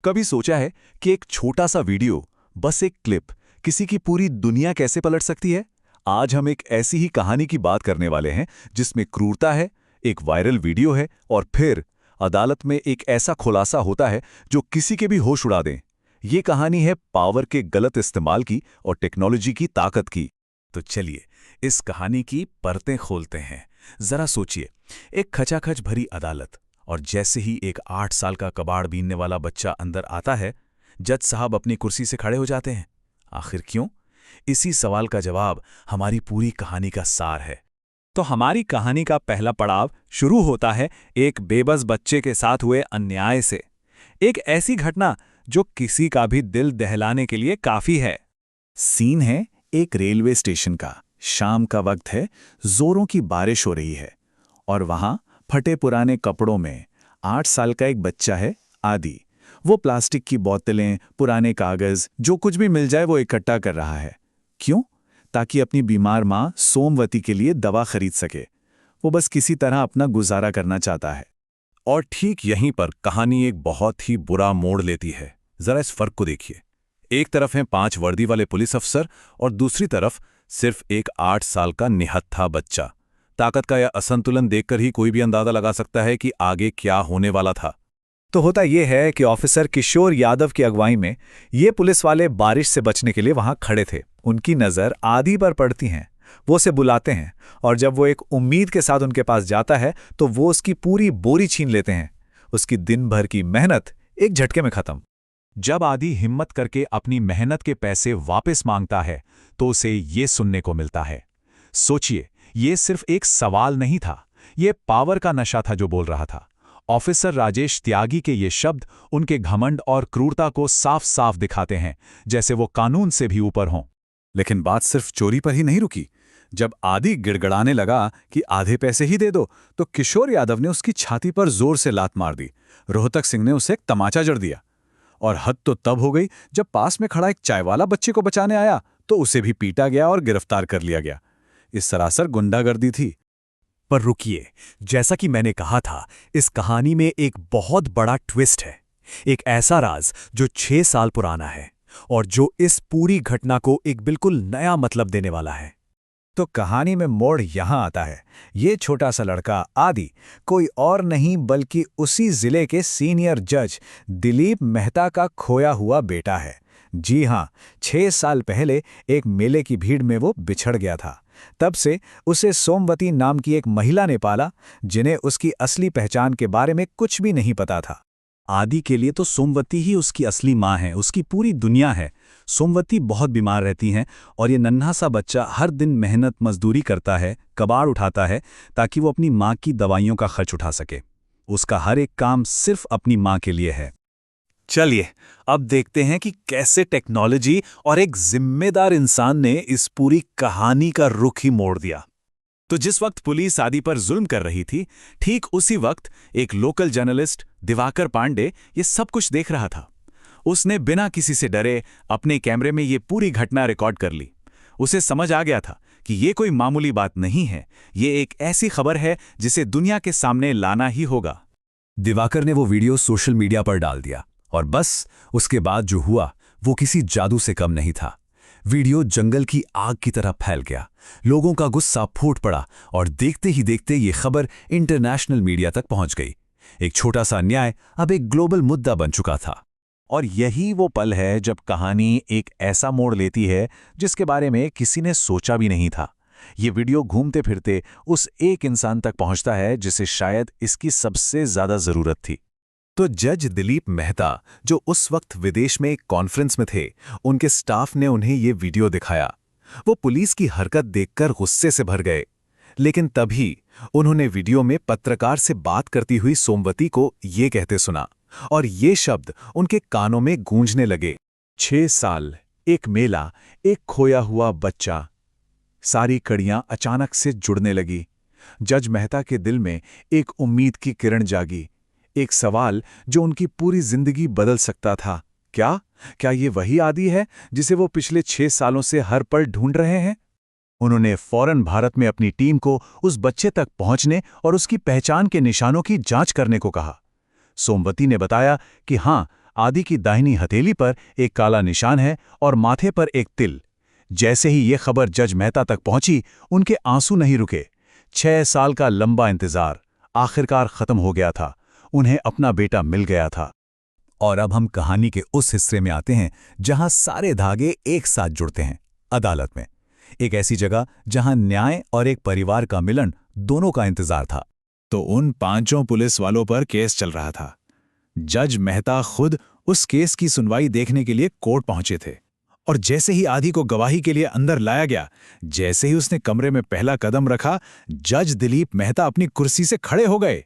कभी सोचा है कि एक छोटा सा वीडियो, बस एक क्लिप, किसी की पूरी दुनिया कैसे पलट सकती है? आज हम एक ऐसी ही कहानी की बात करने वाले हैं जिसमें क्रूरता है, एक वायरल वीडियो है और फिर अदालत में एक ऐसा खुलासा होता है जो किसी के भी होश उड़ा दें। ये कहानी है पावर के गलत इस्तेमाल की और टेक्नोलॉजी की ताकत की। तो चलिए इस कहानी की परतें खोलते हैं। जरा सोचिए, एक खचाखच भरी अदालत, और जैसे ही एक 8 साल का कबाड़ बीनने वाला बच्चा अंदर आता है, जज साहब अपनी कुर्सी से खड़े हो जाते हैं। आखिर क्यों? इसी सवाल का जवाब हमारी पूरी कहानी का सार है। तो हमारी कहानी का पहला पड़ाव शुरू होता है एक बेबस बच्चे के साथ हुए अन्याय से। एक ऐसी घटना जो किसी का भी दिल दहलाने के लिए काफी है। सीन है एक रेलवे स्टेशन का। शाम का वक्त है, जोरों की बारिश हो रही है और वहां फटे पुराने कपड़ों में 8 साल का एक बच्चा है, आदि। वो प्लास्टिक की बोतलें, पुराने कागज, जो कुछ भी मिल जाए वो इकट्ठा कर रहा है। क्यों? ताकि अपनी बीमार मां सोमवती के लिए दवा खरीद सके। वो बस किसी तरह अपना गुजारा करना चाहता है। और ठीक यहीं पर कहानी एक बहुत ही बुरा मोड़ लेती है। जरा इस फर्क को देखिए। एक तरफ हैं 5 वर्दी वाले पुलिस अफसर और दूसरी तरफ सिर्फ एक 8 साल का निहत्था बच्चा। ताकत का यह असंतुलन देखकर ही कोई भी अंदाजा लगा सकता है कि आगे क्या होने वाला था। तो होता यह है कि ऑफिसर किशोर यादव की अगुवाई में ये पुलिस वाले बारिश से बचने के लिए वहां खड़े थे। उनकी नज़र आदि पर पड़ती हैं। वो उसे बुलाते हैं और जब वो एक उम्मीद के साथ उनके पास जाता है तो वो उसकी पूरी बोरी छीन लेते हैं। उसकी दिन भर की मेहनत एक झटके में खत्म। जब आदि हिम्मत करके अपनी मेहनत के पैसे वापस मांगता है तो उसे ये सुनने को मिलता है, सोचिए, ये सिर्फ एक सवाल नहीं था, ये पावर का नशा था जो बोल रहा था। ऑफिसर राजेश त्यागी के ये शब्द उनके घमंड और क्रूरता को साफ साफ दिखाते हैं, जैसे वो कानून से भी ऊपर हों। लेकिन बात सिर्फ चोरी पर ही नहीं रुकी। जब आदि गिड़गड़ाने लगा कि आधे पैसे ही दे दो, तो किशोर यादव ने उसकी छाती पर जोर से लात मार दी। रोहतक सिंह ने उसे एक तमाचा जड़ दिया। और हद तो तब हो गई जब पास में खड़ा एक चाय वाला बच्चे को बचाने आया तो उसे भी पीटा गया और गिरफ्तार कर लिया गया। इस सरासर गुंडागर्दी थी। पर रुकिए, जैसा कि मैंने कहा था, इस कहानी में एक बहुत बड़ा ट्विस्ट है। एक ऐसा राज जो 6 साल पुराना है और जो इस पूरी घटना को एक बिल्कुल नया मतलब देने वाला है। तो कहानी में मोड़ यहां आता है। ये छोटा सा लड़का आदि कोई और नहीं बल्कि उसी जिले के सीनियर जज दिलीप मेहता का खोया हुआ बेटा है। जी हां, 6 साल पहले एक मेले की भीड़ में वो बिछड़ गया था। तब से उसे सोमवती नाम की एक महिला ने पाला, जिन्हें उसकी असली पहचान के बारे में कुछ भी नहीं पता था। आदि के लिए तो सोमवती ही उसकी असली माँ है, उसकी पूरी दुनिया है। सोमवती बहुत बीमार रहती हैं और ये नन्हा सा बच्चा हर दिन मेहनत मजदूरी करता है, कबाड़ उठाता है ताकि वो अपनी माँ की दवाइयों का खर्च उठा सके। उसका हर एक काम सिर्फ अपनी माँ के लिए है। चलिए अब देखते हैं कि कैसे टेक्नोलॉजी और एक जिम्मेदार इंसान ने इस पूरी कहानी का रुख ही मोड़ दिया। तो जिस वक्त पुलिस आदि पर जुल्म कर रही थी, ठीक उसी वक्त एक लोकल जर्नलिस्ट दिवाकर पांडे ये सब कुछ देख रहा था। उसने बिना किसी से डरे अपने कैमरे में ये पूरी घटना रिकॉर्ड कर ली। उसे समझ आ गया था कि ये कोई मामूली बात नहीं है, ये एक ऐसी खबर है जिसे दुनिया के सामने लाना ही होगा। दिवाकर ने वो वीडियो सोशल मीडिया पर डाल दिया और बस उसके बाद जो हुआ वो किसी जादू से कम नहीं था। वीडियो जंगल की आग की तरह फैल गया। लोगों का गुस्सा फूट पड़ा और देखते ही देखते ये खबर इंटरनेशनल मीडिया तक पहुंच गई। एक छोटा सा अन्याय अब एक ग्लोबल मुद्दा बन चुका था। और यही वो पल है जब कहानी एक ऐसा मोड़ लेती है जिसके बारे में किसी ने सोचा भी नहीं था। ये वीडियो घूमते फिरते उस एक इंसान तक पहुंचता है जिसे शायद इसकी सबसे ज्यादा जरूरत थी। तो जज दिलीप मेहता, जो उस वक्त विदेश में एक कॉन्फ्रेंस में थे, उनके स्टाफ ने उन्हें ये वीडियो दिखाया। वो पुलिस की हरकत देखकर गुस्से से भर गए, लेकिन तभी उन्होंने वीडियो में पत्रकार से बात करती हुई सोमवती को ये कहते सुना और ये शब्द उनके कानों में गूंजने लगे। 6 साल, एक मेला, एक खोया हुआ बच्चा। सारी कड़ियां अचानक से जुड़ने लगी। जज मेहता के दिल में एक उम्मीद की किरण जागी। एक सवाल जो उनकी पूरी जिंदगी बदल सकता था। क्या ये वही आदि है जिसे वो पिछले 6 सालों से हर पल ढूंढ रहे हैं? उन्होंने फौरन भारत में अपनी टीम को उस बच्चे तक पहुंचने और उसकी पहचान के निशानों की जांच करने को कहा। सोमवती ने बताया कि हां, आदि की दाहिनी हथेली पर एक काला निशान है और माथे पर एक तिल। जैसे ही ये खबर जज मेहता तक पहुंची, उनके आंसू नहीं रुके। 6 साल का लंबा इंतजार आखिरकार खत्म हो गया था। उन्हें अपना बेटा मिल गया था। और अब हम कहानी के उस हिस्से में आते हैं जहां सारे धागे एक साथ जुड़ते हैं, अदालत में। एक ऐसी जगह जहां न्याय और एक परिवार का मिलन दोनों का इंतजार था। तो उन 5 पुलिस वालों पर केस चल रहा था। जज मेहता खुद उस केस की सुनवाई देखने के लिए कोर्ट पहुंचे थे। और जैसे ही आदि को गवाही के लिए अंदर लाया गया, जैसे ही उसने कमरे में पहला कदम रखा, जज दिलीप मेहता अपनी कुर्सी से खड़े हो गए।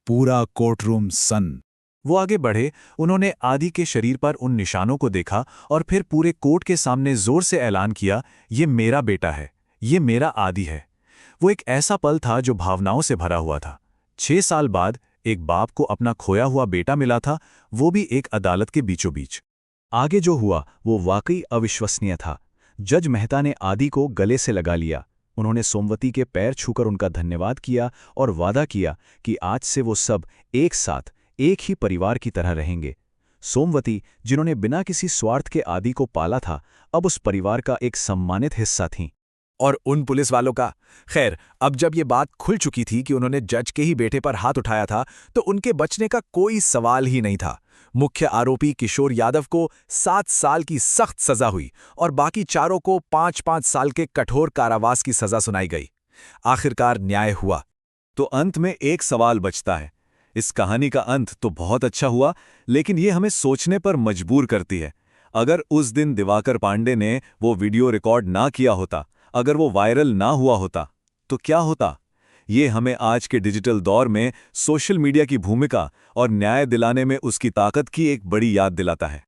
पूरा कोर्टरूम सन्न। वो आगे बढ़े, उन्होंने आदि के शरीर पर उन निशानों को देखा और फिर पूरे कोर्ट के सामने जोर से ऐलान किया, ये मेरा बेटा है, ये मेरा आदि है। वो एक ऐसा पल था जो भावनाओं से भरा हुआ था। 6 साल बाद एक बाप को अपना खोया हुआ बेटा मिला था, वो भी एक अदालत के बीचों बीच। आगे जो हुआ वो वाकई अविश्वसनीय था। जज मेहता ने आदि को गले से लगा लिया। उन्होंने सोमवती के पैर छूकर उनका धन्यवाद किया और वादा किया कि आज से वो सब एक साथ, एक ही परिवार की तरह रहेंगे। सोमवती, जिन्होंने बिना किसी स्वार्थ के आदि को पाला था, अब उस परिवार का एक सम्मानित हिस्सा थीं। और उन पुलिस वालों का, खैर, अब जब ये बात खुल चुकी थी कि उन्होंने जज के ही बेटे पर हाथ उठाया था, तो उनके बचने का कोई सवाल ही नहीं था। मुख्य आरोपी किशोर यादव को 7 साल की सख्त सजा हुई और बाकी चारों को 5-5 साल के कठोर कारावास की सजा सुनाई गई। आखिरकार न्याय हुआ। तो अंत में एक सवाल बचता है। इस कहानी का अंत तो बहुत अच्छा हुआ, लेकिन ये हमें सोचने पर मजबूर करती है। अगर उस दिन दिवाकर पांडे ने वो वीडियो रिकॉर्ड ना किया होता, अगर वो वायरल ना हुआ होता, तो क्या होता? ये हमें आज के डिजिटल दौर में सोशल मीडिया की भूमिका और न्याय दिलाने में उसकी ताकत की एक बड़ी याद दिलाता है।